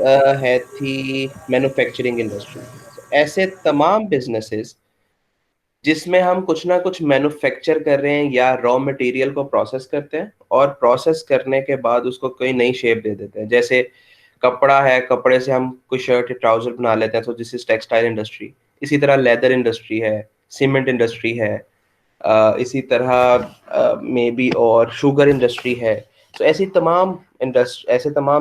थी manufacturing industry. ऐसे तमाम बिजनेसेस जिसमें हम कुछ ना कुछ मैन्युफैक्चर कर रहे हैं या रॉ मटेरियल को प्रोसेस करते हैं और प्रोसेस करने के बाद उसको कोई नई शेप दे देते हैं। जैसे कपड़ा है, कपड़े से हम कोई शर्ट या ट्राउजर बना लेते हैं, तो दिस इज टेक्सटाइल इंडस्ट्री। इसी तरह लेदर इंडस्ट्री है, सीमेंट इंडस्ट्री है, इसी तरह मे बी और शुगर इंडस्ट्री है। तो ऐसे तमाम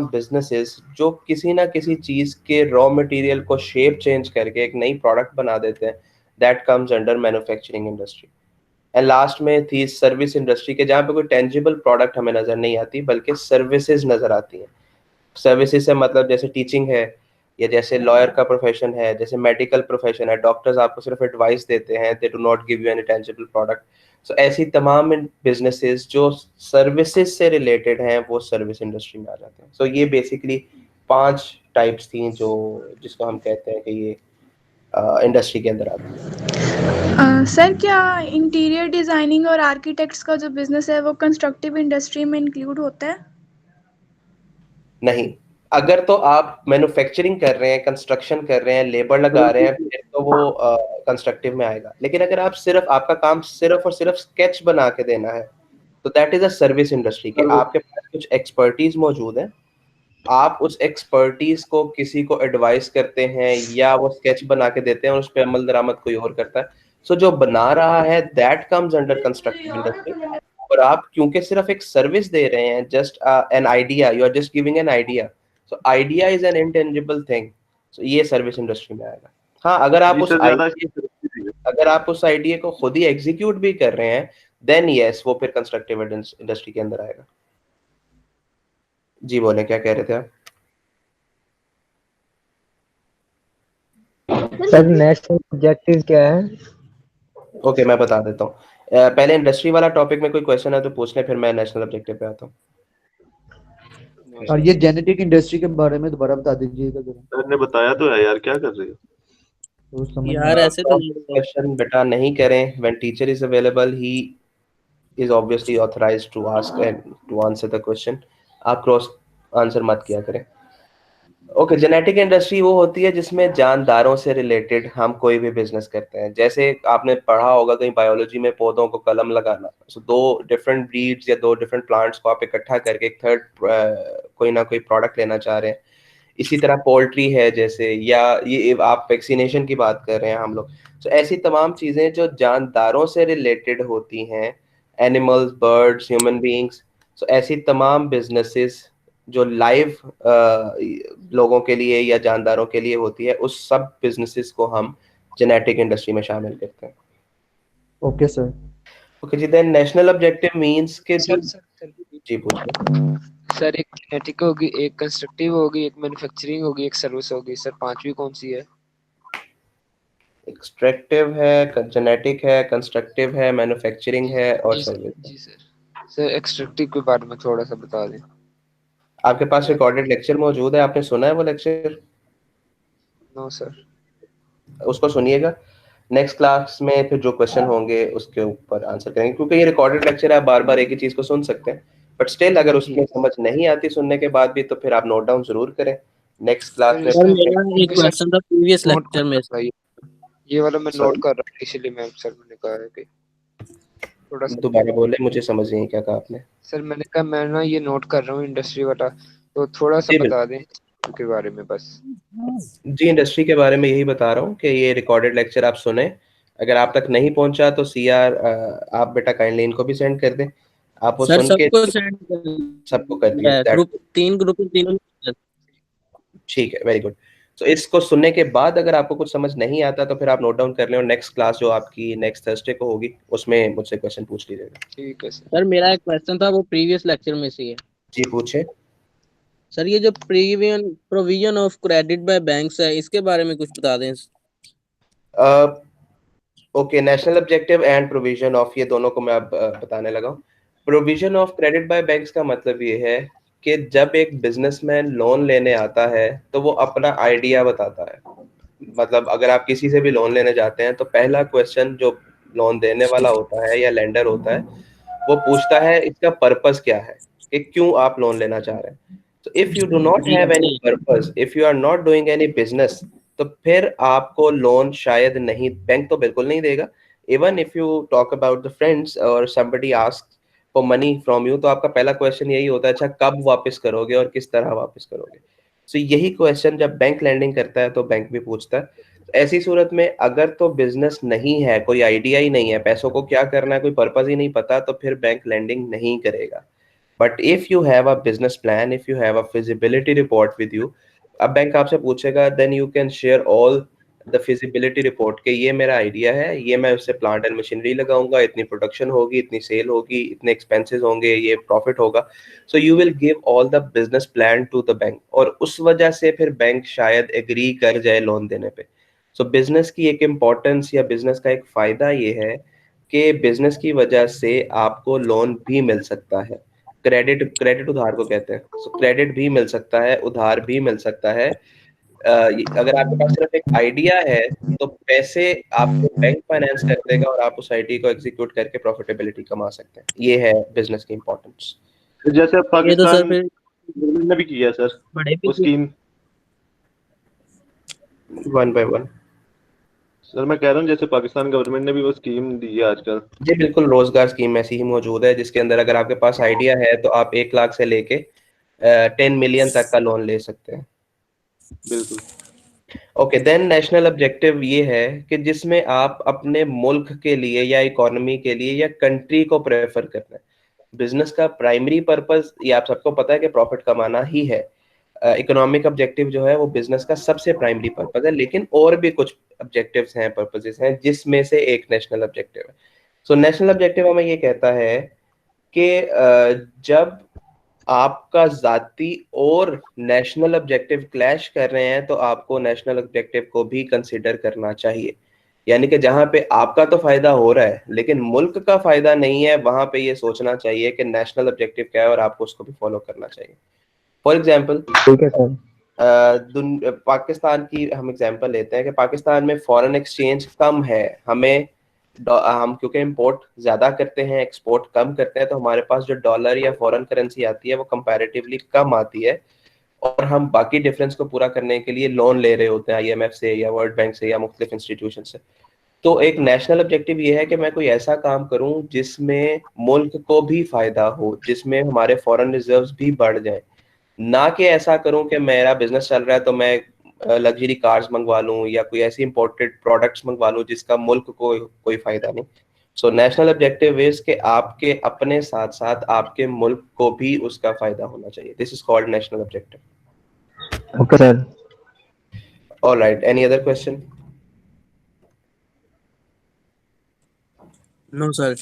बिजनेसेस जो किसी ना किसी चीज़ के रॉ मटेरियल को शेप चेंज करके एक नई प्रोडक्ट बना देते हैं, that comes under manufacturing industry. And last में थी सर्विस इंडस्ट्री के, जहाँ पे कोई टेंजिबल प्रोडक्ट हमें नज़र नहीं आती बल्कि सर्विसेज नज़र आती हैं। सर्विसेज से मतलब जैसे टीचिंग है, या जैसे लॉयर का प्रोफेशन है, जैसे मेडिकल प्रोफेशन है, डॉक्टर्स आपको सिर्फ एडवाइस देते हैं, they do not give you any tangible product. So ऐसी तमाम बिजनेसेस जो सर्विसेज से रिलेटेड हैं वो सर्विस इंडस्ट्री में आ जाते हैं। सो ये बेसिकली 5 टाइप्स थी जो जिसको हम कहते हैं कि ये इंडस्ट्री के अंदर आती है। सर, क्या इंटीरियर डिजाइनिंग और आर्किटेक्ट्स का जो बिजनेस है वो कंस्ट्रक्टिव इंडस्ट्री में इंक्लूड होता है? नहीं, अगर तो आप मैन्युफैक्चरिंग कर रहे हैं, कंस्ट्रक्शन कर रहे हैं, लेबर लगा रहे हैं, फिर तो वो कंस्ट्रक्टिव में आएगा। लेकिन अगर आप सिर्फ आपका काम सिर्फ और सिर्फ स्केच बना के देना है, तो that is a service industry के आपके पास कुछ एक्सपर्टीज मौजूद है, आप उस एक्सपर्टीज को किसी को एडवाइस करते हैं या वो स्केच बना के देते हैं और उस पर अमल दरामद कोई और करता है। सो जो बना रहा है that comes under constructive industry. और आप क्योंकि सिर्फ एक सर्विस दे रहे हैं, just an idea, you are just giving an idea, so idea is an intangible thing, so ये सर्विस इंडस्ट्री में आएगा। हाँ, अगर आप उस आइडिया को खुद ही एग्जीक्यूट भी कर रहे हैं, देन यस वो फिर कंस्ट्रक्टिव इंडस्ट्री के अंदर आएगा। जी बोले, क्या कह रहे थे आप? सर नेशनल ऑब्जेक्टिव क्या है? ओके, मैं बता देता हूँ। पहले इंडस्ट्री वाला टॉपिक में कोई क्वेश्चन है तो पूछ लें, फिर मैं नेशनल ऑब्जेक्टिव पे आता हूँ। और ये जेनेटिक इंडस्ट्री के बारे में दोबारा बता दीजिएगा जरा। सर ने बताया तो है यार, क्या कर रहे हो तो समझ यार? ऐसे तो क्वेश्चन बेटा नहीं करें। When teacher is available he is obviously authorized to ask and to answer the question. आप क्रॉस आंसर मत किया करें। ओके, जेनेटिक इंडस्ट्री वो होती है जिसमें जानदारों से रिलेटेड हम कोई भी बिजनेस करते हैं। जैसे आपने पढ़ा होगा कहीं बायोलॉजी में, पौधों को कलम लगाना। सो 2 डिफरेंट ब्रीड्स या 2 डिफरेंट प्लांट्स को आप इकट्ठा करके एक थर्ड कोई ना कोई प्रोडक्ट लेना चाह रहे हैं। इसी तरह पोल्ट्री है जैसे, या ये आप वैक्सीनेशन की बात कर रहे हैं हम लोग। सो ऐसी तमाम चीज़ें जो जानदारों से रिलेटेड होती हैं, एनिमल्स, बर्ड्स, ह्यूमन बीइंग्स। सो ऐसी तमाम बिजनेसेस जो लाइव लोगों के लिए या जानदारों के लिए होती है, उस सब बिजनेसेस को हम जेनेटिक इंडस्ट्री में शामिल करते हैं। Okay sir. ओके जी, देन नेशनल ऑब्जेक्टिव मींस के सर सर जी पूछिए। सर, एक जेनेटिक होगी, एक कंस्ट्रक्टिव होगी, एक मैन्युफैक्चरिंग होगी, एक सर्विस होगी। सर, पांचवी कौन सी है? एक्सट्रैक्टिव है, जेनेटिक है, कंस्ट्रक्टिव है, मैन्युफैक्चरिंग है और सर्विस। जी सर। सर, एक्सट्रैक्टिव के बारे में थोड़ा सा बता दें। आपके पास रिकॉर्डेड लेक्चर मौजूद है, आपने सुना है वो लेक्चर? No sir. उसको सुनिएगा। नेक्स्ट क्लास में फिर जो क्वेश्चन होंगे उसके ऊपर आंसर करेंगे, क्योंकि ये रिकॉर्डेड लेक्चर है, आप बार बार एक ही चीज को सुन सकते हैं। बट स्टिल अगर उसमें समझ नहीं आती सुनने के बाद भी, तो फिर आप नोट डाउन जरूर करें। नेक्स्ट क्लास में सर मेरा एक क्वेश्चन था प्रीवियस लेक्चर में। ये वाला मैं नोट कर रहा हूँ, इसलिए मैं सर मैंने कहा है कि थोड़ा सा दोबारा बोले, मुझे समझ नहीं क्या कहा आपने। सर। मैंने कहा मैं ना ये नोट कर रहा हूँ इंडस्ट्री वाला, तो थोड़ा सा बता दें के बारे में बस। जी, इंडस्ट्री के बारे में यही बता रहा हूँ कि ये रिकॉर्डेड लेक्चर आप सुने। अगर आप तक नहीं पहुंचा तो सीआर आप बेटा काइंडली इनको भी सेंड कर दें। आप वो सर सुन के सबको सेंड सबको कर दिया, ग्रुप 3 ग्रुप तीनों। ठीक है, वेरी गुड। तो इसको सुनने के बाद अगर आपको कुछ समझ नहीं आता तो फिर आप नोट डाउन कर लें, और नेक्स्ट क्लास जो आपकी नेक्स्ट थर्सडे को होगी उसमें मुझसे क्वेश्चन पूछ लीजिएगा। ठीक है सर मेरा एक क्वेश्चन था वो प्रीवियस लेक्चर में से है। जी पूछे। सर ये जो provision of credit by banks है, इसके बारे में कुछ बता दें। Okay, national objective and provision of, ये दोनों को मैं अब बताने लगा हूँ। Provision of credit by banks का मतलब ये है कि जब एक बिजनेसमैन लोन लेने आता है तो वो अपना आइडिया बताता है। मतलब अगर आप किसी से भी लोन लेने जाते हैं तो पहला क्वेश्चन जो लोन देने वाला होता है या लेंडर होता है, वो पूछता है इसका पर्पस क्या है, कि क्यों आप लोन लेना चाह रहे हैं। So if you do not ji have any ji purpose, if you are not doing any business, तो फिर आपको लोन शायद नहीं, बैंक तो बिल्कुल नहीं देगा. Even if you talk about the friends or somebody asks for money from you, तो आपका पहला क्वेश्चन यही होता है, अच्छा कब वापस करोगे और किस तरह वापस करोगे. So यही क्वेश्चन जब बैंक लैंडिंग करता है तो बैंक भी पूछता है. ऐसी सूरत में अगर तो बिजनेस नहीं है, कोई आइडिया ही नहीं है, पैसों को क्या करना है, कोई पर्पस ही नहीं पता, तो फिर बैंक लैंडिंग नहीं करेगा. But if you have a business plan, if you have a feasibility report with you, अब बैंक आपसे पूछेगा, then you can share all the feasibility report कि ये मेरा आइडिया है, ये मैं उससे प्लांट एंड मशीनरी लगाऊंगा, इतनी प्रोडक्शन होगी, इतनी सेल होगी, इतने एक्सपेंसेस होंगे, ये प्रॉफिट होगा. So you will give all the business plan to the bank, और उस वजह से फिर बैंक शायद एग्री कर जाए लोन देने पे. सो बिजनेस की एक इम्पोर्टेंस या बिजनेस का एक फायदा ये है कि बिजनेस की वजह से आपको लोन भी मिल सकता है. क्रेडिट उधार को कहते हैं. सो क्रेडिट भी मिल सकता है, उधार भी मिल सकता है. अगर आपके पास सिर्फ एक आइडिया है तो पैसे आपको बैंक फाइनेंस कर देगा और आप उस आइडिया को एग्जीक्यूट करके प्रॉफिटेबिलिटी कमा सकते हैं. ये है बिजनेस की इंपॉर्टेंस. जैसे अब ये तो सर पाकिस्तान फिर गवर्नमेंट ने भी किया सर बड़े वो scheme. One by one. Sir मैं कह रहा हूँ जैसे पाकिस्तान गवर्नमेंट ने भी वो स्कीम दी है आजकल. जी बिल्कुल, रोजगार स्कीम ऐसी ही मौजूद है जिसके अंदर अगर आपके पास आइडिया है तो आप 1 लाख से लेके 10 मिलियन तक का लोन ले सकते हैं. बिल्कुल. ओके, देन नेशनल ऑब्जेक्टिव ये है कि जिसमें आप अपने मुल्क के लिए या इकोनॉमी के लिए या कंट्री को प्रेफर करना है. बिजनेस का प्राइमरी पर्पस ये आप सबको पता है कि प्रॉफिट कमाना ही है. इकोनॉमिक ऑब्जेक्टिव जो है वो बिजनेस का सबसे प्राइमरी पर्पस है, लेकिन और भी कुछ ऑब्जेक्टिव्स हैं, पर्पसेस हैं, जिसमें से एक नेशनल ऑब्जेक्टिव है. सो नेशनल ऑब्जेक्टिव हमें ये कहता है कि जब आपका जाती और नेशनल ऑब्जेक्टिव क्लैश कर रहे हैं तो आपको नेशनल ऑब्जेक्टिव को भी कंसीडर करना चाहिए. यानी कि जहां पे आपका तो फायदा हो रहा है लेकिन मुल्क का फायदा नहीं है, वहां पे ये सोचना चाहिए कि नेशनल ऑब्जेक्टिव क्या है और आपको उसको भी फॉलो करना चाहिए. फॉर एग्जाम्पल, ठीक है सर. पाकिस्तान की हम एग्जांपल लेते हैं कि पाकिस्तान में फॉरेन एक्सचेंज कम है. हम क्योंकि इंपोर्ट ज्यादा करते हैं, एक्सपोर्ट कम करते हैं, तो हमारे पास जो डॉलर या फॉरेन करेंसी आती है वो कंपैरेटिवली कम आती है, और हम बाकी डिफरेंस को पूरा करने के लिए लोन ले रहे होते हैं IMF से या वर्ल्ड बैंक से या मुख्तलिफ इंस्टीट्यूशन से. तो एक नेशनल ऑब्जेक्टिव ये है कि मैं कोई ऐसा काम करूं जिसमें मुल्क को भी फायदा हो, जिसमें हमारे फॉरेन रिजर्व्स भी बढ़ जाएं. ना कि ऐसा करूं कि मेरा बिजनेस चल रहा है तो मैं लग्जरी कार्स मंगवा लूं या कोई ऐसी इंपोर्टेड प्रोडक्ट्स मंगवा लूं जिसका मुल्क को कोई फायदा नहीं. सो नेशनल ऑब्जेक्टिव इज कि आपके अपने साथ साथ आपके मुल्क को भी उसका फायदा होना चाहिए. This is called national objective. Okay sir. Alright, any other question? No sir.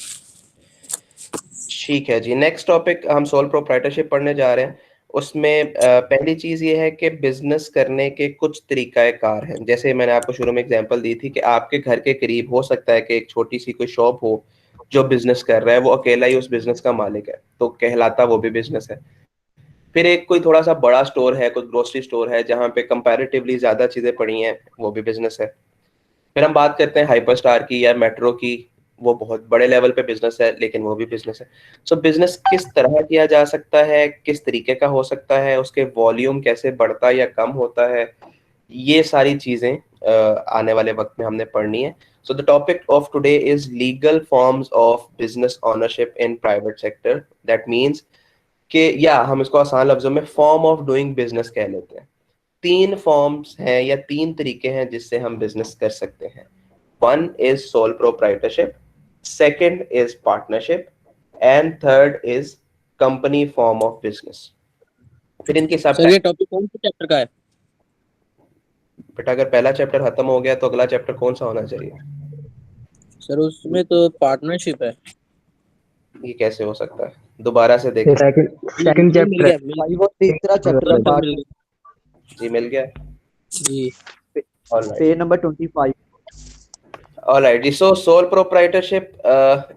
ठीक है जी, नेक्स्ट टॉपिक हम सोल प्रोप्राइटरशिप पढ़ने जा रहे हैं. उसमें पहली चीज ये है कि बिजनेस करने के कुछ तरीकाकार हैं. जैसे मैंने आपको शुरू में एग्जांपल दी थी कि आपके घर के करीब हो सकता है कि एक छोटी सी कोई शॉप हो जो बिजनेस कर रहा है, वो अकेला ही उस बिजनेस का मालिक है, तो कहलाता वो भी बिजनेस है. फिर एक कोई थोड़ा सा बड़ा स्टोर है, कोई ग्रोसरी स्टोर है जहाँ पे कंपैरेटिवली ज्यादा चीजें पड़ी हैं, वो भी बिजनेस है. फिर हम बात करते हैं हाइपर स्टार की या मेट्रो की, वो बहुत बड़े लेवल पे बिजनेस है लेकिन वो भी बिजनेस है. सो बिजनेस किस तरह किया जा सकता है, किस तरीके का हो सकता है, उसके वॉल्यूम कैसे बढ़ता या कम होता है, ये सारी चीजें आने वाले वक्त में हमने पढ़नी है. So the topic of today is legal forms of business ownership in private sector. That means कि या हम इसको आसान लफ्जों में फॉर्म ऑफ डूइंग बिजनेस कह लेते हैं. 3 फॉर्म्स हैं या 3 तरीके हैं जिससे हम बिजनेस कर सकते हैं. One is sole proprietorship, second is partnership, and third is company form of business. फिर इनके सब सर ये टॉपिक कौन से चैप्टर का है? बेटा अगर पहला चैप्टर खत्म हो गया तो अगला चैप्टर कौन सा होना चाहिए? सर उसमें तो पार्टनरशिप है. ये कैसे हो सकता है? दोबारा से देखें. सेकंड मिल चैप्टर. गया, 5 और तीसरा चैप्टर मिल पार्ट गया. जी मिल गया. जी. Alright. Page number 25. Alright, so sole proprietorship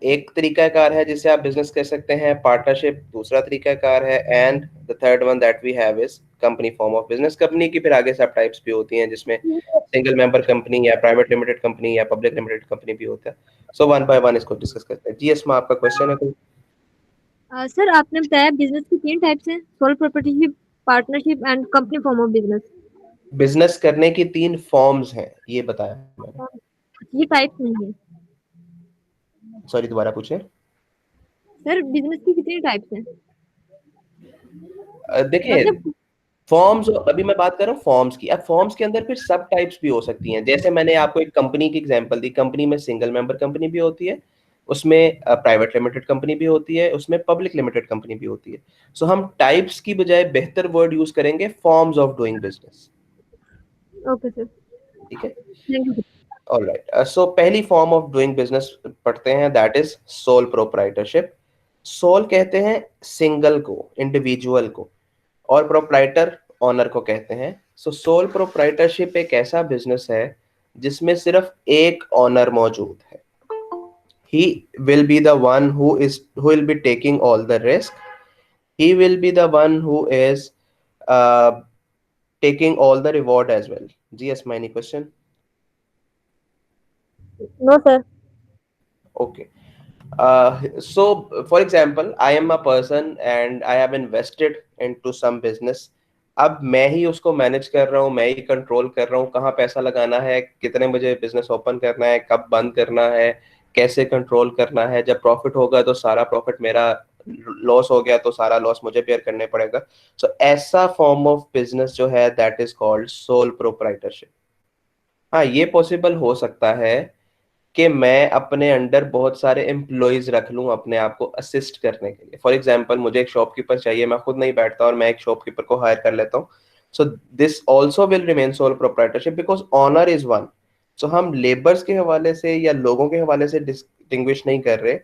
एक तरीकाकार है जिससे आप बिजनेस कर सकते हैं. पार्टनरशिप दूसरा तरीकाकार है, and the third one that we have is company form of business. Company की फिर आगे सब टाइप्स भी होती हैं जिसमें सिंगल मेंबर कंपनी या प्राइवेट लिमिटेड कंपनी या पब्लिक लिमिटेड कंपनी भी होता है. सो वन बाय वन इसको डिस्कस करते हैं. जी इसमें आपका क्वेश्चन है कोई? सर आपने बताया बिजनेस की 3 टाइप्स हैं, sole proprietorship, partnership and company form of business. Business करने की 3 फॉर्म्स हैं, ये बताया मैंने। ये टाइप्स नहीं है सॉरी, दोबारा पूछे। सर, बिजनेस की कितनी टाइप्स हैं? देखिए, मतलब फॉर्म्स, अभी मैं बात कर रहा हूँ फॉर्म्स की। अब फॉर्म्स के अंदर फिर सब टाइप्स भी हो सकती हैं। जैसे मैंने आपको एक कंपनी की एग्जांपल दी, कंपनी में सिंगल मेंबर कंपनी भी होती है, उसमें प्राइवेट लिमिटेड कंपनी भी होती है, उसमें पब्लिक लिमिटेड कंपनी भी होती है। सो हम टाइप्स की बजाय बेहतर वर्ड यूज करेंगे forms of doing business. Okay sir, ठीक है, थैंक यू। ऑलराइट। सो पहली फॉर्म ऑफ डूइंग बिजनेस पढ़ते हैं, that is sole proprietorship. Sole कहते हैं सिंगल को, इंडिविजुअल को, और प्रोप्राइटर ऑनर को कहते हैं। सो सोल प्रोप्राइटरशिप एक ऐसा बिजनेस है जिसमें सिर्फ एक ऑनर मौजूद है। he will be the one who will be taking all the risk. He will be the one who is uh, taking all the reward as well. Yes, any question? No sir. Okay. So for example, I am a person and I have invested into some business. अब मैं ही उसको manage कर रहा हूँ, मैं ही control कर रहा हूँ, कहाँ पैसा लगाना है, कितने बजे बिजनेस ओपन करना है, कब बंद करना है, कैसे कंट्रोल करना है। जब प्रॉफिट होगा तो सारा प्रॉफिट मेरा, लॉस हो गया तो सारा लॉस मुझे बेयर करने पड़ेगा। सो ऐसा फॉर्म ऑफ बिजनेस जो है that is called sole proprietorship. हाँ, ये पॉसिबल हो सकता है कि मैं अपने अंडर बहुत सारे एम्प्लॉयज रख लूं अपने आप को असिस्ट करने के लिए। फॉर एग्जांपल, मुझे एक शॉपकीपर चाहिए, मैं खुद नहीं बैठता और मैं एक शॉपकीपर को हायर कर लेता हूं। So this also will remain sole proprietorship because owner is one. So हम लेबर्स के हवाले से या लोगों के हवाले से डिस्टिंग्विश नहीं कर रहे,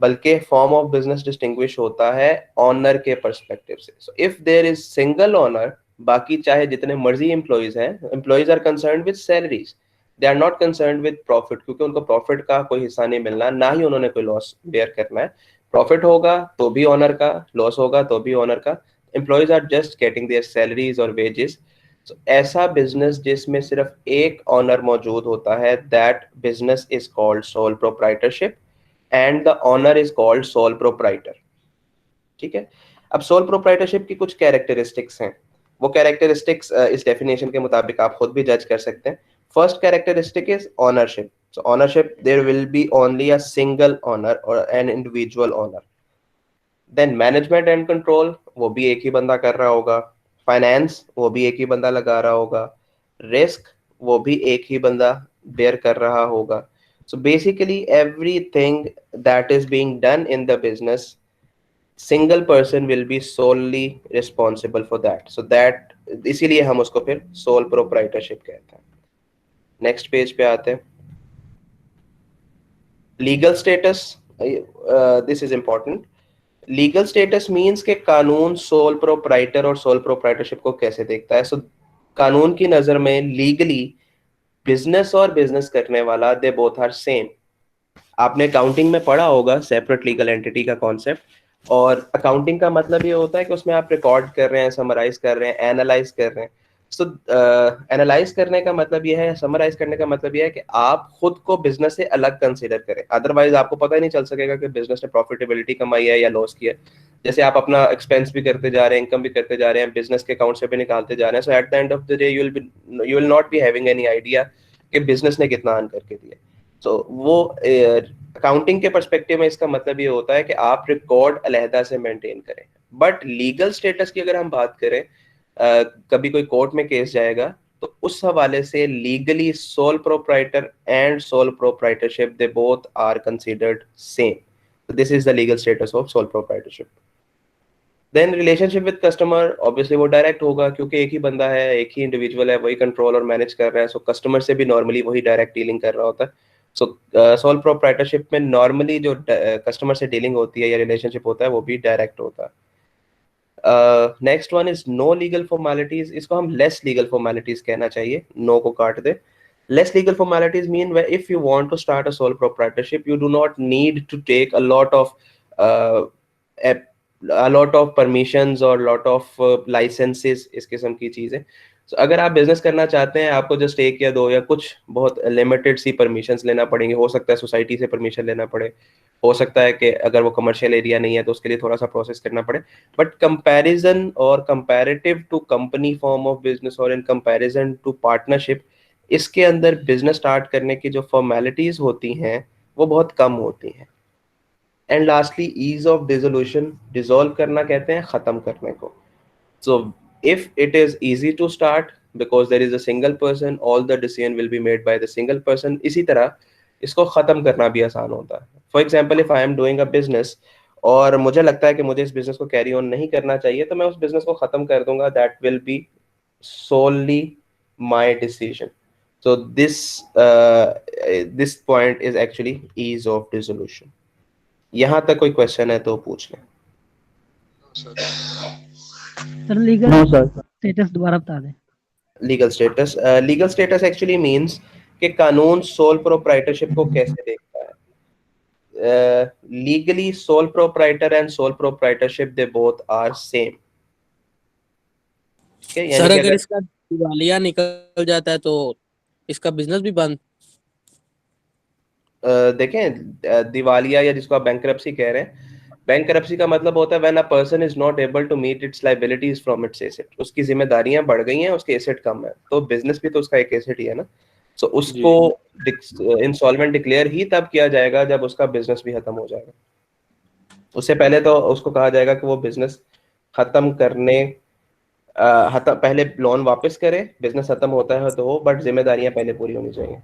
बल्कि फॉर्म ऑफ बिजनेस डिस्टिंग्विश होता है ऑनर के पर्सपेक्टिव से। So if there is single owner, बाकी चाहे जितने मर्जी एम्प्लॉयज हैं, employees are concerned with salaries, they are not concerned with profit, क्योंकि उनको प्रॉफिट का कोई हिस्सा नहीं मिलना, ना ही उन्होंने कोई लॉस बेयर करना है। प्रॉफिट होगा तो भी ऑनर का, लॉस होगा तो भी ऑनर का। Employees are just getting their salaries और वेजेस। ऐसा बिजनेस जिसमें सिर्फ एक ऑनर मौजूद होता है, that business is called sole proprietorship and the owner is called sole proprietor. ठीक है, अब सोल प्रोप्राइटरशिप की कुछ कैरेक्टरिस्टिक्स हैं। वो कैरेक्टरिस्टिक्स इस डेफिनेशन के मुताबिक आप खुद भी जज कर सकते हैं। First characteristic is ownership. So ownership, there will be only a single owner और an individual owner. Then management and control, वो भी एक ही बंदा कर रहा होगा। फाइनेंस, वो भी एक ही बंदा लगा रहा होगा। रिस्क, वो भी एक ही बंदा बेयर कर रहा होगा। So basically everything that is being done in the business, single person will be solely responsible for that. So that, इसीलिए हम उसको फिर sole proprietorship कहते हैं। नेक्स्ट पेज पे आते हैं। Legal status, this is important. Legal status means के कानून सोल प्रोप्राइटर और सोल प्रोप्राइटरशिप को कैसे देखता है। सो कानून की नजर में लीगली बिजनेस और बिजनेस करने वाला, दे बोथ आर सेम। आपने अकाउंटिंग में पढ़ा होगा सेपरेट लीगल एंटिटी का कॉन्सेप्ट, और अकाउंटिंग का मतलब ये होता है कि उसमें आप रिकॉर्ड कर रहे हैं, समराइज कर रहे हैं, एनालाइज कर रहे हैं। सो एनालाइज करने का मतलब ये है, समराइज करने का मतलब ये है कि आप खुद को बिजनेस से अलग कंसीडर करें, अदरवाइज आपको पता ही नहीं चल सकेगा कि बिजनेस ने प्रॉफिटेबिलिटी कमाई है या लॉस किया है। जैसे आप अपना एक्सपेंस भी करते जा रहे हैं, इनकम भी करते जा रहे हैं, बिजनेस के अकाउंट से भी निकालते जा रहे हैं। So at the end of the day you will not be having any idea कि बिजनेस ने कितना अर्न करके दिया। तो वो अकाउंटिंग के पर्सपेक्टिव में इसका मतलब ये होता है कि आप रिकॉर्ड अलहदा से मेंटेन करें। बट लीगल स्टेटस की अगर हम बात करें, कभी कोई कोर्ट में केस जाएगा तो उस हवाले से legally sole proprietor and sole proprietorship, they both are considered same. This is the legal status of sole proprietorship. Then relationship with customer, obviously वो डायरेक्ट होगा, क्योंकि एक ही बंदा है, एक ही इंडिविजुअल है, वही कंट्रोल और मैनेज कर रहा है। सो कस्टमर से भी नॉर्मली वही डायरेक्ट डीलिंग कर रहा होता है। सो सोल प्रोप्राइटरशिप में नॉर्मली जो कस्टमर से डीलिंग होती है या रिलेशनशिप होता है वो भी डायरेक्ट होता है। Next one is no legal formalities. इसको हम लेस लीगल फॉर्मेलिटीज कहना चाहिए, नो को काट दे। Less legal formalities mean where if you want to start a sole proprietorship, you do not need to take a lot of permissions और lot of licenses, इस किस्म की चीजें। So, अगर आप बिजनेस करना चाहते हैं, आपको जस्ट एक या दो या कुछ बहुत लिमिटेड सी परमिशंस लेना पड़ेंगे। हो सकता है सोसाइटी से परमिशन लेना पड़े, हो सकता है कि अगर वो कमर्शियल एरिया नहीं है तो उसके लिए थोड़ा सा प्रोसेस करना पड़े, बट कंपैरिजन और comparative to company form of business और इन कंपैरिजन टू पार्टनरशिप, इसके अंदर बिजनेस स्टार्ट करने की जो फॉर्मेलिटीज होती हैं वो बहुत कम होती हैं। And lastly ease of dissolution, dissolve करना कहते हैं खत्म करने को। So if it is easy to start because there is a single person, all the decision will be made by the single person, इसी तरह इसको ख़त्म करना भी आसान होता है। For example, if I am doing a business और मुझे लगता है कि मुझे इस बिजनेस को कैरी ऑन नहीं करना चाहिए, तो मैं उस बिजनेस को ख़त्म कर दूंगा। That will be solely my decision. So this point is actually ease of dissolution. यहाँ तक कोई क्वेश्चन है तो पूछ लें। Sir legal no sir. Status दोबारा बता दें। लीगल स्टेटस एक्चुअली मींस कि कानून सोल प्रोप्राइटरशिप को कैसे देखता है। Legally sole proprietor and sole proprietorship they both are same. Sir अगर इसका दिवालिया निकल जाता है तो इसका बिजनेस भी बंद। देखें दिवालिया या जिसको आप बैंकरप्सी कह रहे हैं, बैंकरप्सी का मतलब होता है when a person is not able to meet its liabilities from its asset, उसकी जिम्मेदारियां बढ़ गई हैं, उसके एसेट कम है, तो बिजनेस भी तो उसका एक एसेट ही है ना। सो उसको इंसॉल्वेंट डिक्लेयर ही तब किया जाएगा जब उसका बिजनेस भी खत्म हो जाएगा। उससे पहले तो उसको कहा जाएगा कि वो बिजनेस खत्म करने पहले लोन वापस करे, बिजनेस खत्म होता है तो हो, बट जिम्मेदारियां पहले पूरी होनी चाहिए।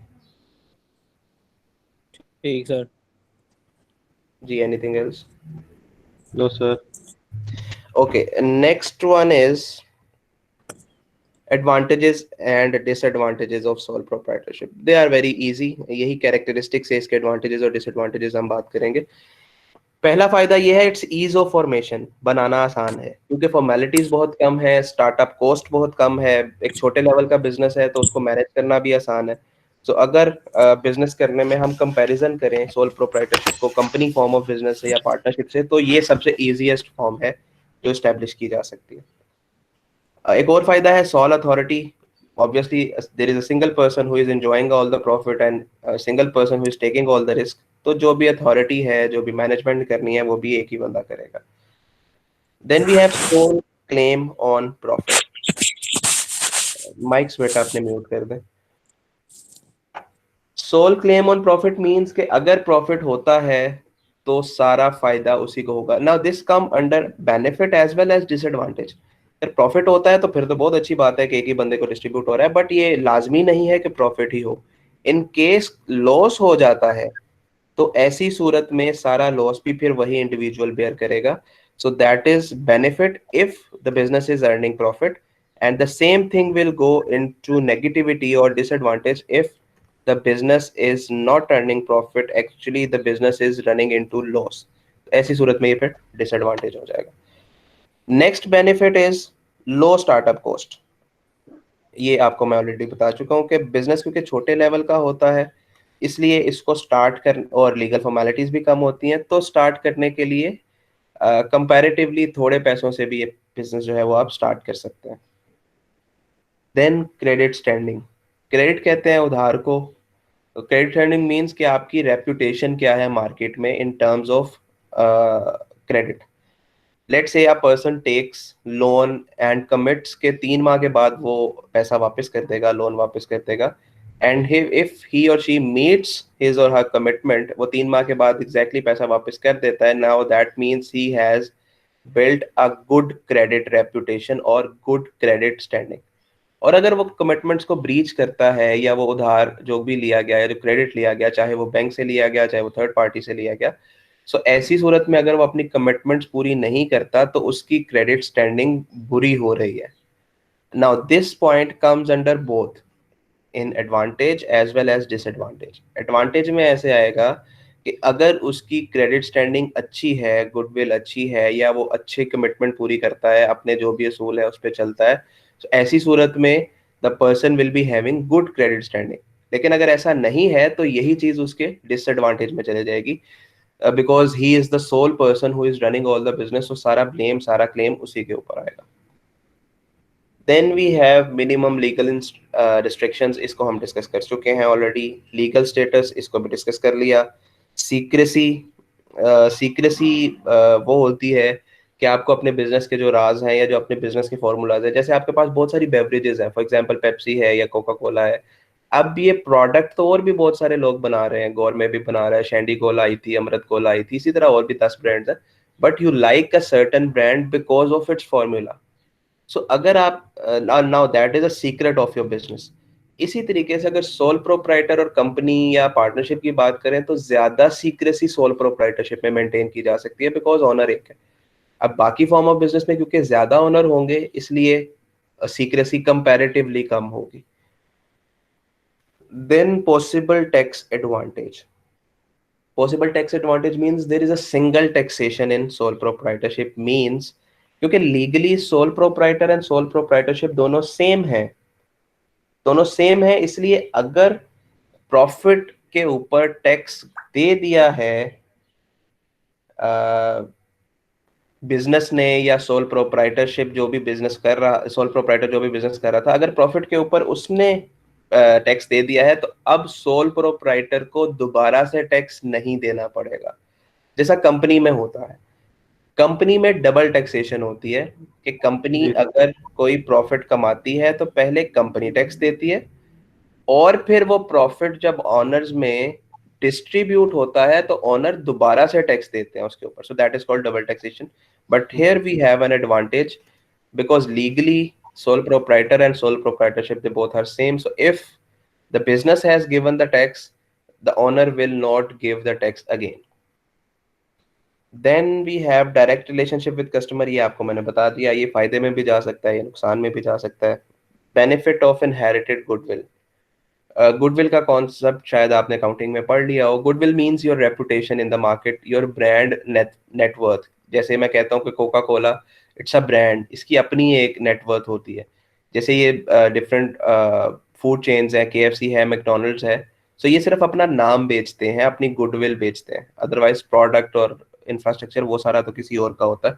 ठीक sir ji, anything else? No sir. Okay, next one is advantages and disadvantages of sole proprietorship. They are very easy. यही characteristics है इसके advantages और disadvantages हम बात करेंगे। पहला फायदा ये है इट्स ईज ऑफ फॉर्मेशन, बनाना आसान है क्योंकि फॉर्मेलिटीज बहुत कम है, स्टार्टअप कॉस्ट बहुत कम है, एक छोटे लेवल का बिजनेस है तो उसको मैनेज करना भी आसान है। तो अगर बिजनेस करने में हम कंपैरिजन करें सोल प्रोप्राइटरशिप को कंपनी फॉर्म ऑफ बिजनेस से या पार्टनरशिप से, तो ये सबसे इजीएस्ट फॉर्म है जो एस्टेब्लिश की जा सकती है। एक और फायदा है sole authority. Obviously there is a single person who is enjoying all the profit and single person who is taking all the risk, तो जो भी अथॉरिटी है, जो भी मैनेजमेंट करनी है, वो भी एक ही बंदा करेगा। Then we have sole claim on profit. Mics बेटा आपने म्यूट कर दें। Sole claim on profit means कि अगर प्रॉफिट होता है तो सारा फायदा उसी को होगा। Now this come under benefit as well as disadvantage. अगर प्रॉफिट होता है तो फिर तो बहुत अच्छी बात है कि एक ही बंदे को डिस्ट्रीब्यूट हो रहा है, बट ये लाजमी नहीं है कि प्रॉफिट ही हो। इन केस लॉस हो जाता है तो ऐसी सूरत में सारा लॉस भी फिर वही इंडिविजुअल बेयर करेगा। सो that is benefit if the business is earning profit, and the same thing will go into negativity और disadvantage if the business is not earning profit, actually the business is running into loss। ऐसी सूरत में ये फिर disadvantage हो जाएगा। Next benefit is low startup cost. ये आपको मैं ऑलरेडी बता चुका हूँ कि बिजनेस क्योंकि छोटे लेवल का होता है इसलिए इसको स्टार्ट कर और लीगल फॉर्मेलिटीज भी कम होती हैं, तो स्टार्ट करने के लिए कंपैरेटिवली थोड़े पैसों से भी ये बिजनेस जो है वो आप स्टार्ट कर सकते हैं। Then credit standing. क्रेडिट कहते हैं उधार को। क्रेडिट स्टैंडिंग मींस कि आपकी रेपुटेशन क्या है मार्केट में in terms of credit. Let's say a person takes loan and commits के 3 माह के बाद वो पैसा वापस कर देगा, लोन वापस कर देगा, एंड इफ ही और शी मीट्स हिज और हर कमिटमेंट, वो 3 माह के बाद एग्जैक्टली पैसा वापस कर देता है। Now that means he has built a good credit reputation और गुड क्रेडिट स्टैंडिंग। और अगर वो कमिटमेंट्स को ब्रीच करता है या वो उधार जो भी लिया गया या जो क्रेडिट लिया गया, चाहे वो बैंक से लिया गया चाहे वो थर्ड पार्टी से लिया गया, सो ऐसी सूरत में अगर वो अपनी कमिटमेंट्स पूरी नहीं करता तो उसकी क्रेडिट स्टैंडिंग बुरी हो रही है। Now this point comes under both in advantage as well as disadvantage. Advantage में ऐसे आएगा कि अगर उसकी क्रेडिट स्टैंडिंग अच्छी है, गुडविल अच्छी है, या वो अच्छे कमिटमेंट पूरी करता है, अपने जो भी असूल है उस पर चलता है, तो ऐसी सूरत में the person will be having good credit standing. लेकिन अगर ऐसा नहीं है तो यही चीज उसके डिसएडवांटेज में चले जाएगी, because he is the sole person who is running all the business, तो सारा ब्लेम सारा क्लेम उसी के ऊपर आएगा। Then we have minimum legal restrictions, इसको हम डिस्कस कर चुके हैं ऑलरेडी। लीगल स्टेटस, इसको भी डिस्कस कर लिया। सीक्रेसी, सीक्रेसी वो होती है कि आपको अपने बिजनेस के जो राज हैं या जो अपने बिजनेस के फॉर्मूलाज हैं, जैसे आपके पास बहुत सारी बेवरेजेस हैं, फॉर एग्जांपल पेप्सी है या कोका कोला है। अब ये प्रोडक्ट तो और भी बहुत सारे लोग बना रहे हैं, गौरमे भी बना रहा है, शैंडी कोला आई थी, अमृत कोला आई थी, इसी तरह और भी 10 ब्रांड्स हैं, but you like a certain brand because of its formula. So अगर आप know that is a secret of your business. इसी तरीके से अगर सोल प्रोप्राइटर और कंपनी या पार्टनरशिप की बात करें तो ज्यादा सीक्रेसी सोल प्रोप्राइटरशिप में मेंटेन की जा सकती है बिकॉज ऑनर एक है। अब बाकी फॉर्म ऑफ बिजनेस में क्योंकि ज्यादा ऑनर होंगे इसलिए सीक्रेसी कंपैरेटिवली कम होगी। Then possible tax advantage. Possible tax advantage means there is a single taxation in sole proprietorship, means क्योंकि legally sole proprietor and sole proprietorship दोनों सेम है, इसलिए अगर प्रॉफिट के ऊपर टैक्स दे दिया है बिजनेस ने या सोल प्रोप्राइटर जो भी बिजनेस कर रहा था, अगर प्रॉफिट के ऊपर उसने टैक्स दे दिया है तो अब सोल प्रोप्राइटर को दोबारा से टैक्स नहीं देना पड़ेगा, जैसा कंपनी में होता है। कंपनी में डबल टैक्सेशन होती है कि कंपनी अगर कोई प्रॉफिट कमाती है तो पहले कंपनी टैक्स देती है और फिर वो प्रॉफिट जब ऑनर्स में डिस्ट्रीब्यूट होता है तो ऑनर दोबारा से टैक्स देते हैं उसके ऊपर। So that is called double taxation. But here we have an advantage because legally sole proprietor and sole proprietorship, they both are same. So if the business has given the tax, the owner will not give the tax again. Then we have direct relationship with customer. ये आपको मैंने बता दिया, ये फायदे में भी जा सकता है, ये नुकसान में भी जा सकता है। Benefit of inherited goodwill. Goodwill का कॉन्सेप्ट शायद आपने अकाउंटिंग में पढ़ लिया हो। Goodwill means your reputation in the market, your brand net worth. जैसे मैं कहता हूँ कि Coca Cola it's a brand, इसकी अपनी एक नेटवर्थ होती है। जैसे ये डिफरेंट फूड चेन्स है, KFC है, मैकडोनल्ड्स है, सो ये सिर्फ अपना नाम बेचते हैं, अपनी गुडविल बेचते हैं, अदरवाइज प्रोडक्ट और इंफ्रास्ट्रक्चर वो सारा तो किसी और का होता है।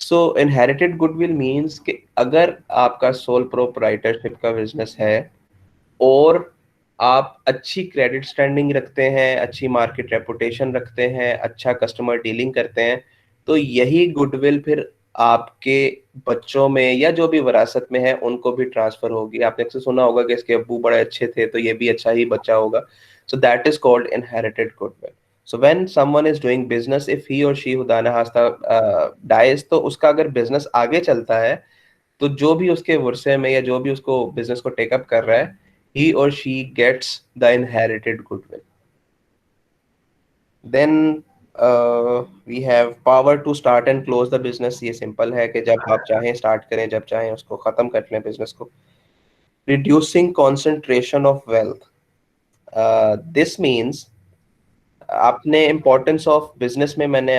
सो इनहेरिटेड गुडविल मीन्स कि अगर आपका सोल प्रोप्राइटरशिप का बिजनेस है और आप अच्छी क्रेडिट स्टैंडिंग रखते हैं, अच्छी मार्केट रेपुटेशन रखते हैं, अच्छा कस्टमर डीलिंग करते हैं, तो यही गुडविल फिर आपके बच्चों में या जो भी विरासत में है उनको भी ट्रांसफर होगी। आपने अक्सर सुना होगा कि इसके अब्बू बड़े अच्छे थे तो ये भी अच्छा ही बच्चा होगा। सो that is called inherited goodwill. So when someone is doing business, if he और शी खुदा न खास्ता डाइज, तो उसका अगर बिजनेस आगे चलता है तो जो भी उसके वर्से में या जो भी उसको बिजनेस को टेकअप कर रहा है, he or she gets the inherited goodwill. Then we have power to start and close the business. ये सिंपल है कि जब आप चाहें स्टार्ट करें, जब चाहें उसको खत्म कर लें बिजनेस को। Reducing concentration of wealth. This means आपने इम्पोर्टेंस ऑफ बिजनेस में मैंने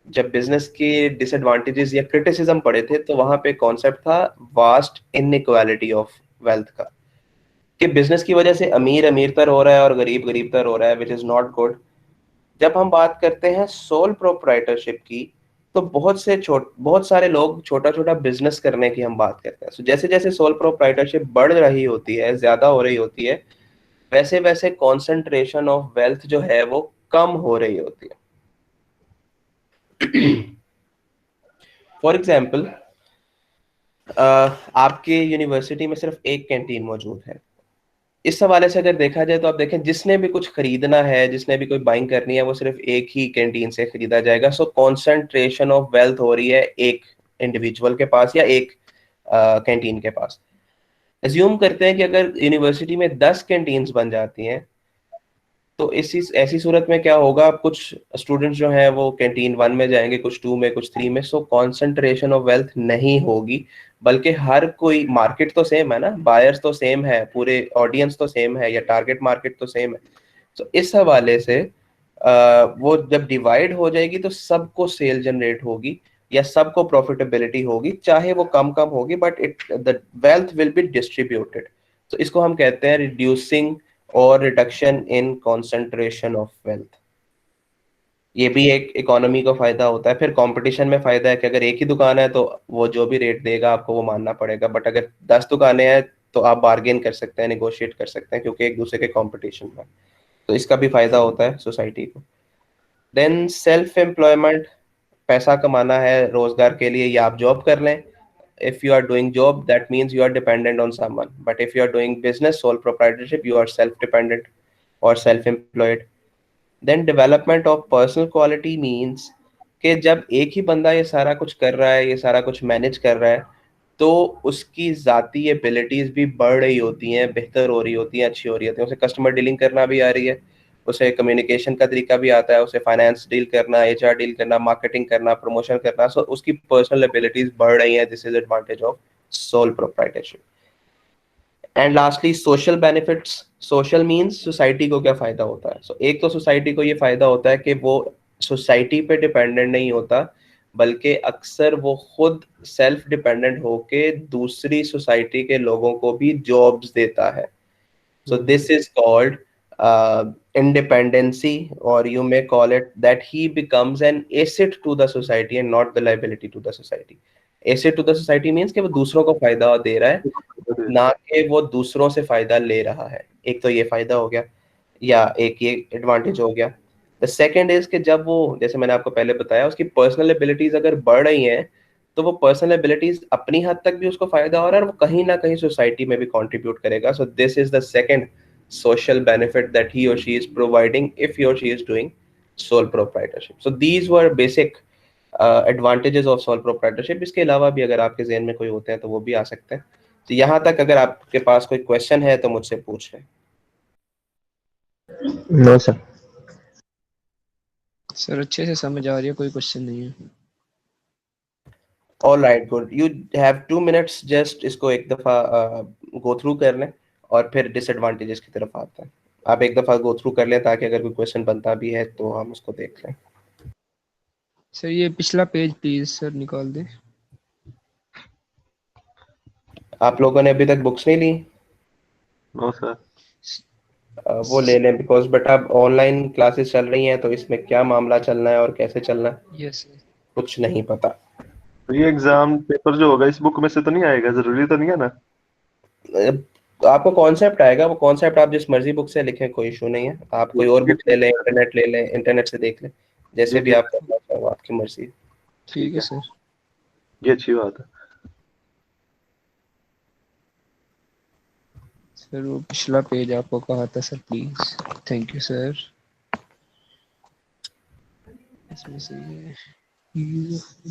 जब बिजनेस के डिसएडवांटेजेस या क्रिटिसिज्म पढ़े थे तो वहां पे कॉन्सेप्ट था वास्ट इनइक्वालिटी ऑफ वेल्थ का, कि बिजनेस की वजह से अमीर अमीरतर हो रहा है और गरीब गरीबतर हो रहा है, विच इज नॉट गुड। जब हम बात करते हैं सोल प्रोप्राइटरशिप की तो बहुत सारे लोग छोटा छोटा बिजनेस करने की हम बात करते हैं। So, जैसे जैसे सोल प्रोप्राइटरशिप बढ़ रही होती है, ज्यादा हो रही होती है, वैसे वैसे कॉन्सेंट्रेशन ऑफ वेल्थ जो है वो कम हो रही होती है। फॉर एग्जाम्पल, आपके यूनिवर्सिटी में सिर्फ एक कैंटीन मौजूद है। इस हवाले से अगर देखा जाए तो आप देखें जिसने भी कुछ खरीदना है, जिसने भी कोई बाइंग करनी है, वो सिर्फ एक ही कैंटीन से खरीदा जाएगा। सो कॉन्सेंट्रेशन ऑफ वेल्थ हो रही है एक इंडिविजुअल के पास या एक कैंटीन के पास। एज्यूम करते हैं कि अगर यूनिवर्सिटी में 10 कैंटीन्स बन जाती हैं तो ऐसी सूरत में क्या होगा, कुछ स्टूडेंट्स जो हैं वो कैंटीन 1 में जाएंगे, कुछ 2 में, कुछ 3 में। सो कॉन्सेंट्रेशन ऑफ वेल्थ नहीं होगी, बल्कि हर कोई, मार्केट तो सेम है ना, बायर्स तो सेम है, पूरे ऑडियंस तो सेम है या टारगेट मार्केट तो सेम है। तो इस हवाले से वो जब डिवाइड हो जाएगी तो सबको सेल जनरेट होगी या सबको प्रॉफिटेबिलिटी होगी, चाहे वो कम कम होगी, but the wealth will be distributed. तो इसको हम कहते हैं रिड्यूसिंग और reduction in concentration of wealth. ये भी एक इकोनॉमी को फायदा होता है। फिर कंपटीशन में फायदा है कि अगर एक ही दुकान है तो वो जो भी रेट देगा आपको वो मानना पड़ेगा, बट अगर 10 दुकानें हैं तो आप बार्गेन कर सकते हैं, नेगोशिएट कर सकते हैं, क्योंकि एक दूसरे के कंपटीशन में। तो इसका भी फायदा होता है सोसाइटी को। देन सेल्फ एम्प्लॉयमेंट, पैसा कमाना है रोजगार के लिए, या आप जॉब कर लें. If you are doing job, that means you are dependent on someone. But if you are doing business, sole proprietorship, you are self-dependent or self-employed. Then development of personal quality means कि जब एक ही बंदा ये सारा कुछ कर रहा है, ये सारा कुछ मैनेज कर रहा है, तो उसकी जाती एबिलिटीज भी बढ़ रही होती हैं, बेहतर हो रही होती हैं, अच्छी हो रही होती हैं. उसे कस्टमर डीलिंग करना भी आ रही है, उसे कम्युनिकेशन का तरीका भी आता है, उसे फाइनेंस डील करना, एचआर डील करना, मार्केटिंग करना, प्रमोशन करना. सो उसकी पर्सनल एबिलिटीज बढ़ रही हैं. This is advantage of sole proprietorship. And lastly social benefits. Social means society को क्या फायदा होता है. सो एक तो सोसाइटी को ये फायदा होता है कि वो सोसाइटी पे डिपेंडेंट नहीं होता, बल्कि अक्सर वो खुद सेल्फ डिपेंडेंट होके दूसरी सोसाइटी के लोगों को भी जॉब्स देता है. So this is called independency, or you may call it that he becomes an asset to the society and not the liability to the society. Asset to the society means कि वो दूसरों को फायदा दे रहा है, ना कि वो दूसरों से फायदा ले रहा है. एक तो ये फायदा हो गया, या एक ये एडवांटेज हो गया. द सेकेंड इज कि जब वो, जैसे मैंने आपको पहले बताया, उसकी पर्सनल एबिलिटीज अगर बढ़ रही हैं, तो वो पर्सनल एबिलिटीज अपनी हद तक भी उसको फायदा हो रहा है, और वो कहीं ना कहीं सोसाइटी में भी कंट्रीब्यूट करेगा. So this is the second social benefit that he or she is providing if he or she is doing sole proprietorship. So these were basic advantages of sole proprietorship. इसके अलावा भी अगर आपके ज़हन में कोई होते हैं तो वो भी आ सकते हैं. तो यहाँ तक अगर आपके पास कोई क्वेश्चन है तो मुझसे पूछ लें. No sir. सर अच्छे से समझ आ रही है, कोई क्वेश्चन नहीं है. All right, good. You have 2 minutes. Just इसको एक दफ़ा go through कर लें और फिर डिसएडवांटेजेस की तरफ आते हैं. आप एक दफ़ा गो थ्रू कर लें ताकि अगर कोई क्वेश्चन बनता भी है तो हम उसको देख लें. सर ये पिछला पेज प्लीज सर निकाल दें. आप लोगों ने अभी तक बुक्स नहीं ली? No sir. वो ले लें, बिकॉज बेटा ऑनलाइन क्लासेस चल रही हैं, तो इसमें क्या मामला चलना है और कैसे चलना है यस सर. कुछ नहीं पता. तो ये एग्जाम पेपर जो होगा इस बुक में से तो नहीं आएगा, जरूरी तो नहीं है ना? आपको कॉन्सेप्ट आएगा, वो कॉन्सेप्ट आप जिस मर्जी बुक से लिखें, कोई इशू नहीं है. आप कोई और बुक ले लें, इंटरनेट ले लें, इंटरनेट से देख लें, जैसे भी आप करना चाहो, आपकी मर्जी. ठीक है सर. ये अच्छी बात है. सर वो पिछला पेज आपको कहा था sir please. Thank you sir. इसमें से ये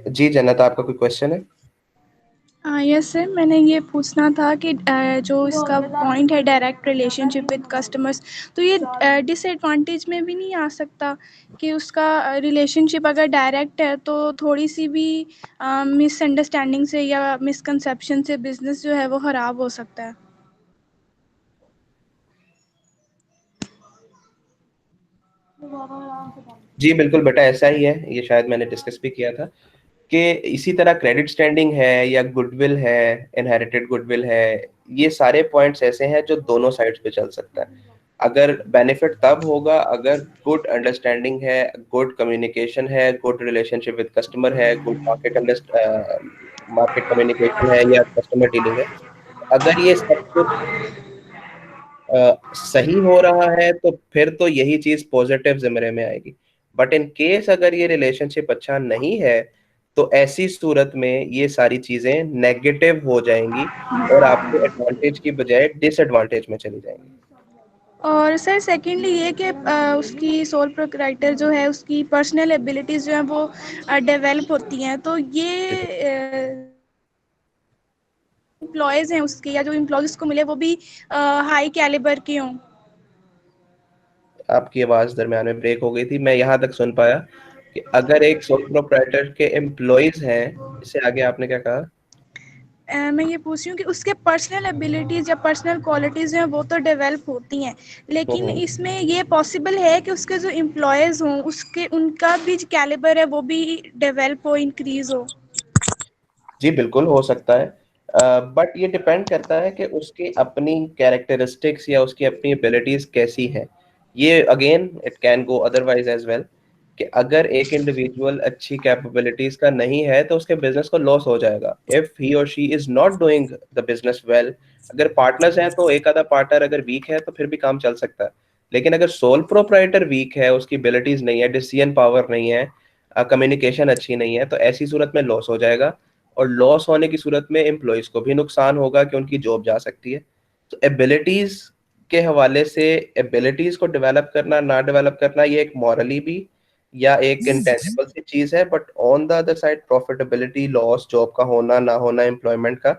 जी जन्नत, आपका कोई क्वेश्चन है? यस सर, मैंने ये पूछना था कि जो इसका पॉइंट है डायरेक्ट रिलेशनशिप विद कस्टमर्स, तो ये डिसएडवांटेज में भी नहीं आ सकता कि उसका रिलेशनशिप अगर डायरेक्ट है तो थोड़ी सी भी मिसअंडरस्टैंडिंग से या मिसकंसेप्शन से बिजनेस जो है वो ख़राब हो सकता है. जी बिल्कुल बेटा, ऐसा ही है. ये शायद मैंने डिस्कस भी किया था कि इसी तरह क्रेडिट स्टैंडिंग है या गुडविल है, इनहेरिटेड गुडविल है, ये सारे पॉइंट्स ऐसे हैं जो दोनों साइड्स पे चल सकता है. अगर बेनिफिट तब होगा अगर गुड अंडरस्टैंडिंग है, गुड कम्युनिकेशन है, गुड रिलेशनशिप विद कस्टमर है, गुड मार्केट कम्युनिकेशन है या कस्टमर डीलिंग है. अगर ये सब कुछ सही हो रहा है तो फिर तो यही चीज पॉजिटिव ज़िम्रे में आएगी. बट इन केस अगर ये रिलेशनशिप अच्छा नहीं है तो ऐसी सूरत में ये सारी चीजें नेगेटिव हो जाएंगी और आपके एडवांटेज की बजाय डिसएडवांटेज में चली जाएंगी. और सर सेकेंडली ये कि उसकी सोल प्रोप्राइटर जो है उसकी पर्सनल एबिलिटीज़ जो हैं वो डेवलप होती हैं, तो ये एम्प्लॉयज़ हैं उसके या जो एम्प्लॉयज़ को मिले वो भी हाई कैलिबर के हों। आपकी आवाज दरम्यान में ब्रेक हो गई थी, मैं यहाँ तक सुन पाया कि अगर एक सोल प्रोप्राइटर के एम्प्लॉयज हैं, इससे आगे आपने क्या कहा? मैं ये पूछ रही हूँ कि उसके पर्सनल एबिलिटीज़ या पर्सनल क्वालिटीज़ जो हैं वो तो डेवलप होती हैं, लेकिन इसमें ये पॉसिबल है कि उसके जो एम्प्लॉयज़ हों उसके उनका भी जो कैलिबर है वो भी डेवलप हो, इंक्रीज़ हो। जी बिल्कुल हो सकता है, बट ये डिपेंड करता है कि उसकी अपनी कैरेक्टरिस्टिक्स या उसकी अपनी एबिलिटीज कैसी है। ये again it can go otherwise as well, कि अगर एक इंडिविजुअल अच्छी कैपेबिलिटीज का नहीं है तो उसके बिजनेस को लॉस हो जाएगा। इफ ही और she is not doing the business well, अगर पार्टनर्स हैं तो एक आधा पार्टनर अगर वीक है तो फिर भी काम चल सकता है, लेकिन अगर सोल प्रोप्राइटर वीक है, उसकी एबिलिटीज नहीं है, डिसीजन पावर नहीं है, कम्युनिकेशन अच्छी नहीं है, तो ऐसी सूरत में लॉस हो जाएगा। और लॉस होने की सूरत में एम्प्लॉयज को भी नुकसान होगा कि उनकी जॉब जा सकती है। तो एबिलिटीज के हवाले से एबिलिटीज को डेवलप करना ना डेवलप करना, ये एक मॉरली भी या एक इंटेंजिबल सी चीज है, but on the other side profitability loss, job का होना ना होना, एम्प्लॉयमेंट का,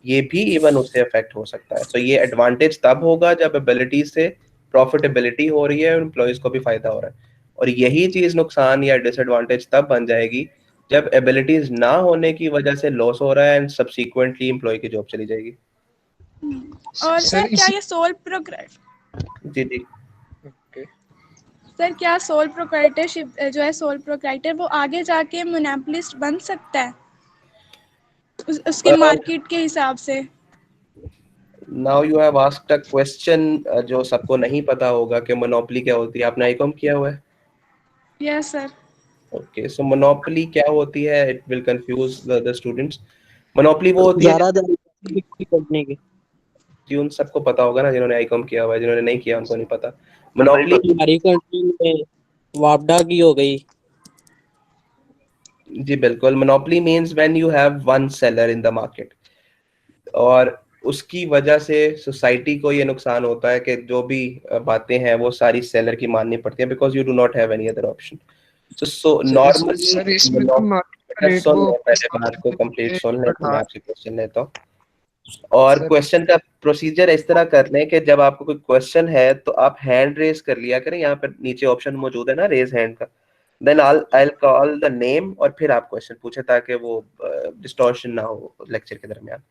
ये भी इवन उससे अफेक्ट हो सकता है। तो ये एडवांटेज तब होगा जब एबिलिटी से प्रॉफिटेबिलिटी हो रही है और एम्प्लॉयज को भी फायदा हो रहा है, और यही चीज नुकसान या डिसएडवांटेज तब बन जाएगी जब एबिलिटीज ना होने की वजह से लॉस हो रहा है एंड सब्सिक्वेंटली एम्प्लॉय की जॉब चली जाएगी। और सर क्या ये सोल प्रोप्राइटर जी जी सर क्या सोल प्रोप्राइटरशिप जो है सोल प्रोप्राइटर वो आगे जाके मोनोपोलिस्ट बन सकता है उसके मार्केट के हिसाब से? Now you have asked a question जो सबको नहीं पता होगा कि मोनोपोली क्या होती है। आपने आईकॉम किया हुआ है? Yes sir. ओके, सो मोनोपोली क्या होती है? It will confuse the students. Monopoly वो होती है करने की, जी, उन सबको पता होगा ना जिन्होंने आईकॉम किया हुआ है, जिन्होंने नहीं किया उनको नहीं पता। मोनोपोली हमारी कंट्री में वापडा की हो गई। जी बिल्कुल, monopoly means when you have one seller in the market, और उसकी वजह से सोसाइटी को ये नुकसान होता है कि जो भी बातें हैं वो सारी सेलर की माननी पड़ती है, because you do not have any other option. So normally sir इसमें तो मार्केट रेट वो पहले बात को कंप्लीट सुन ले तो मैं आपसे क्वेश्चन लेता हूँ। और क्वेश्चन का प्रोसीजर इस तरह कर लें कि जब आपको कोई क्वेश्चन है तो आप हैंड रेज कर लिया करें, यहाँ पर नीचे ऑप्शन मौजूद है ना रेज हैंड का, then I call the name और फिर आप क्वेश्चन पूछे ताकि वो डिस्टॉर्शन ना हो लेक्चर के दरमियान।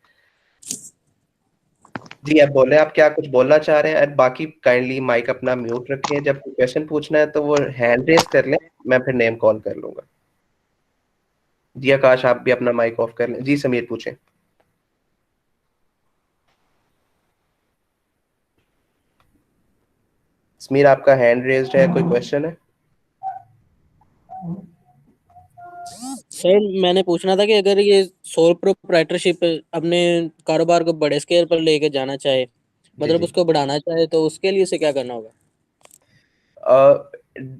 जी आप बोले, आप क्या कुछ बोलना चाह रहे हैं? और बाकी काइंडली माइक अपना म्यूट रखें, जब क्वेश्चन पूछना है तो वो हैंड रेज कर लें, मैं फिर नेम कॉल कर लूंगा। जी आकाश आप भी अपना माइक ऑफ कर लें। जी समीर पूछें। समीर आपका हैंड रेज्ड है, कोई क्वेश्चन है? सर मैंने पूछना था कि अगर ये सोल प्रोप्राइटरशिप अपने कारोबार को बड़े स्केल पर लेके जाना चाहे, मतलब उसको बढ़ाना चाहे, तो उसके लिए उसे क्या करना होगा?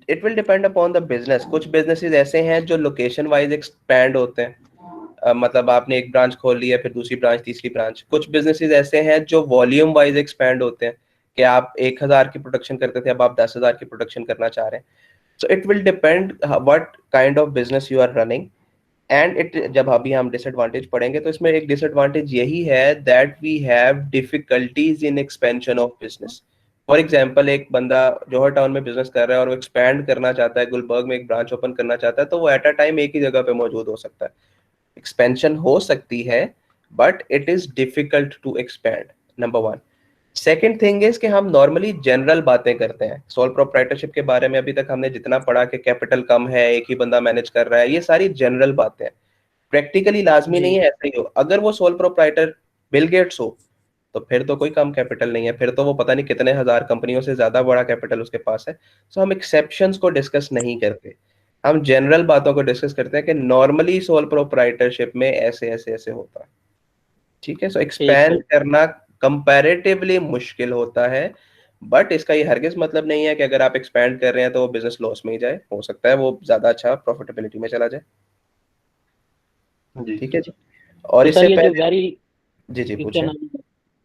It will depend upon the business. कुछ बिजनेसेस ऐसे हैं जो लोकेशन वाइज एक्सपैंड होते हैं, मतलब आपने एक ब्रांच खोल ली है, फिर दूसरी ब्रांच, तीसरी ब्रांच। कुछ बिजनेसेस ऐसे हैं जो वॉल्यूम वाइज एक्सपैंड होते हैं, कि आप 1000 की प्रोडक्शन करते थे, अब आप 10,000 की प्रोडक्शन करना चाह रहे हैं। So it will depend what kind of business you are running and it. जब अभी हम डिसएडवांटेज पढ़ेंगे तो इसमें एक डिसएडवांटेज यही है that we have difficulties in expansion of business. For example, एक बंदा जौहर टाउन में बिजनेस कर रहा है और वो एक्सपैंड करना चाहता है, गुलबर्ग में एक ब्रांच ओपन करना चाहता है, तो वो एट अ टाइम एक ही जगह पे मौजूद हो सकता है। एक्सपेंशन हो सकती है but it is difficult to expand, number one. Second thing is कि हम नॉर्मली जनरल बातें करते हैं सोल प्रोप्राइटरशिप के बारे में। अभी तक हमने जितना पढ़ा कि कैपिटल कम है, एक ही बंदा मैनेज कर रहा है, ये सारी जनरल बातें हैं। प्रैक्टिकली लाजमी नहीं है ऐसा ही हो। अगर वो सोल प्रोप्राइटर बिल गेट्स हो तो फिर तो कोई कम कैपिटल नहीं है, फिर तो वो पता नहीं कितने हजार कंपनियों से ज्यादा बड़ा कैपिटल उसके पास है। सो हम एक्सेप्शंस को डिस्कस नहीं करते, हम जनरल बातों को डिस्कस करते हैं कि नॉर्मली सोल प्रोप्राइटरशिप में ऐसे ऐसे ऐसे होता है। ठीक है, सो एक्सपैंड करना कंपैरेटिवली मुश्किल होता है, बट इसका ये हरगिज मतलब नहीं है कि अगर आप एक्सपैंड कर रहे हैं तो वो बिजनेस लॉस में ही जाए। हो सकता है वो ज्यादा अच्छा प्रॉफिटेबिलिटी में चला जाए। ठीक है जी। और तो इससे सर ये पहले जो वेरी जी पूछें।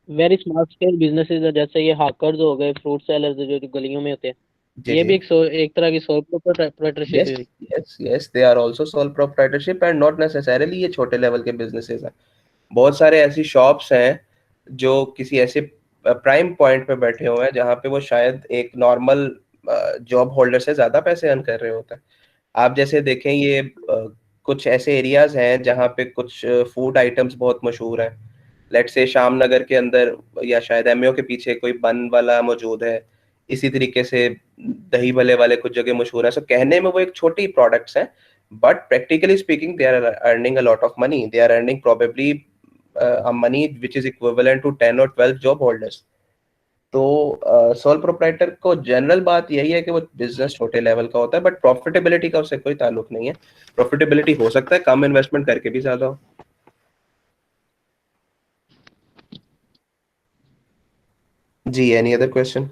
वेरी स्मॉल स्केल बिजनेसेस जैसे ये हाकर्स हो गए, फ्रूट सेलर्स जो गलियों में होते हैं, जी ये जी भी एक तरह की सोल प्रोप्राइटरशिप यस है। Yes they are also sole proprietorship and not necessarily ये छोटे लेवल के बिजनेसेस हैं। बहुत सारे ऐसी शॉप्स हैं जो किसी ऐसे प्राइम पॉइंट पे बैठे हुए हैं जहाँ पे वो शायद एक नॉर्मल जॉब होल्डर से ज्यादा पैसे अर्न कर रहे होते हैं। आप जैसे देखें ये कुछ ऐसे एरियाज हैं जहाँ पे कुछ फूड आइटम्स बहुत मशहूर हैं। लेट्स से श्याम नगर के अंदर या शायद एमएओ के पीछे कोई बन वाला मौजूद है। इसी तरीके से दही भले वाले कुछ जगह मशहूर है। सो कहने में वो एक छोटी प्रोडक्ट्स हैं, but practically speaking they are earning a lot of money. They are earning probably money which is equivalent to 10 और 12 जॉब होल्डर्स। तो सोल प्रोप्राइटर को जनरल बात यही है कि वो बिजनेस छोटे लेवल का होता है, बट प्रॉफिटेबिलिटी का उससे कोई ताल्लुक नहीं है। प्रॉफिटेबिलिटी हो सकता है कम इन्वेस्टमेंट करके भी ज्यादा हो। जी any other question?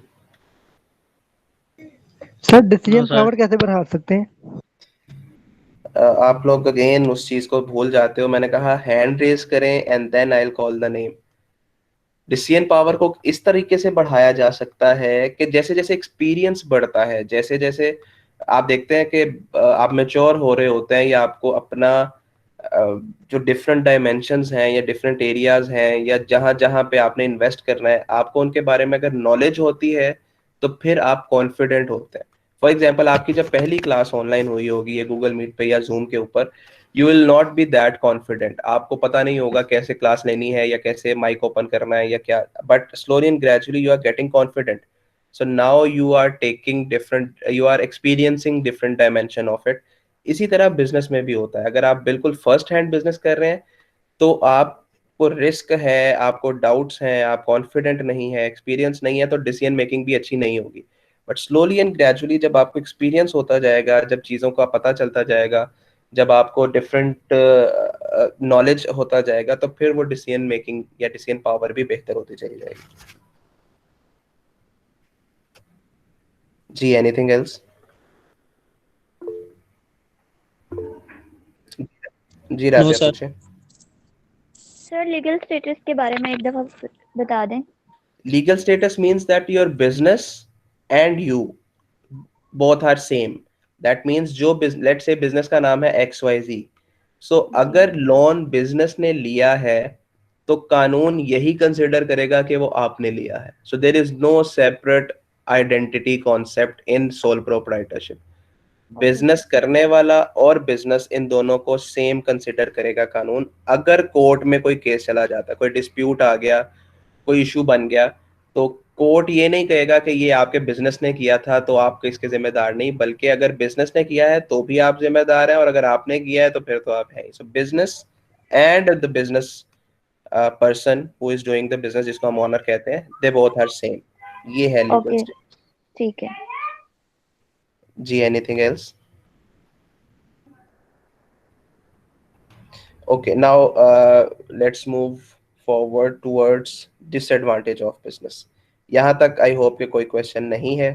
Sir decision power कैसे बढ़ा सकते हैं? आप लोग अगेन उस चीज को भूल जाते हो। मैंने कहा हैंड रेज करें and then I will call the name. Decision power को इस तरीके से बढ़ाया जा सकता है कि जैसे जैसे एक्सपीरियंस बढ़ता है, जैसे जैसे आप देखते हैं कि आप मेच्योर हो रहे होते हैं या आपको अपना जो डिफरेंट डायमेंशंस हैं या डिफरेंट एरियाज हैं या जहां जहां पे आपने इन्वेस्ट करना है, आपको उनके बारे में अगर नॉलेज होती है तो फिर आप कॉन्फिडेंट होते हैं। फॉर एग्जाम्पल आपकी जब पहली क्लास ऑनलाइन हुई होगी या गूगल मीट पे या जूम के ऊपर, you will not B that confident. आपको पता नहीं होगा कैसे क्लास लेनी है या कैसे माइक ओपन करना है या क्या, but slowly and gradually you are getting confident. So now you are taking different, you are experiencing different dimension of it. इसी तरह बिजनेस में भी होता है। अगर आप बिल्कुल फर्स्ट हैंड बिजनेस कर रहे हैं तो आपको रिस्क है, आपको डाउट्स हैं, आप कॉन्फिडेंट नहीं है, एक्सपीरियंस नहीं है, तो डिसीजन मेकिंग भी अच्छी नहीं होगी। बट स्लोली एंड ग्रेजुअली जब आपको एक्सपीरियंस होता जाएगा, जब चीज़ों का पता चलता जाएगा, जब आपको डिफरेंट नॉलेज होता जाएगा, तो फिर वो डिसीजन मेकिंग या डिसीजन पावर भी बेहतर होती चली जाएगी। जी एनीथिंग एल्स? जी नो राबिया सर। पूछे। सर लीगल स्टेटस के बारे में एक दफा बता दें। Legal status means that your business and you both are same. That means जो let's say business का नाम है XYZ. So अगर लोन business ने लिया है तो कानून यही कंसिडर करेगा कि वो आपने लिया है. So there is no separate identity concept in sole proprietorship. Business करने वाला और बिजनेस, इन दोनों को सेम कंसिडर करेगा कानून। अगर कोर्ट में कोई केस चला जाता है, कोई डिस्प्यूट आ गया, कोई इशू बन गया, तो कोर्ट ये नहीं कहेगा कि ये आपके बिजनेस ने किया था तो आप इसके जिम्मेदार नहीं, बल्कि अगर बिजनेस ने किया है तो भी आप जिम्मेदार हैं और अगर आपने किया है तो फिर तो आप हैं। सो business and the business person who is doing the business, जिसको हम ओनर कहते हैं, दे बोथ आर सेम। ये है लीगल ओके स्टेटस। ठीक है। जी anything else? Okay, now let's move forward towards disadvantage of business. यहाँ तक आई होप कि कोई क्वेश्चन नहीं है।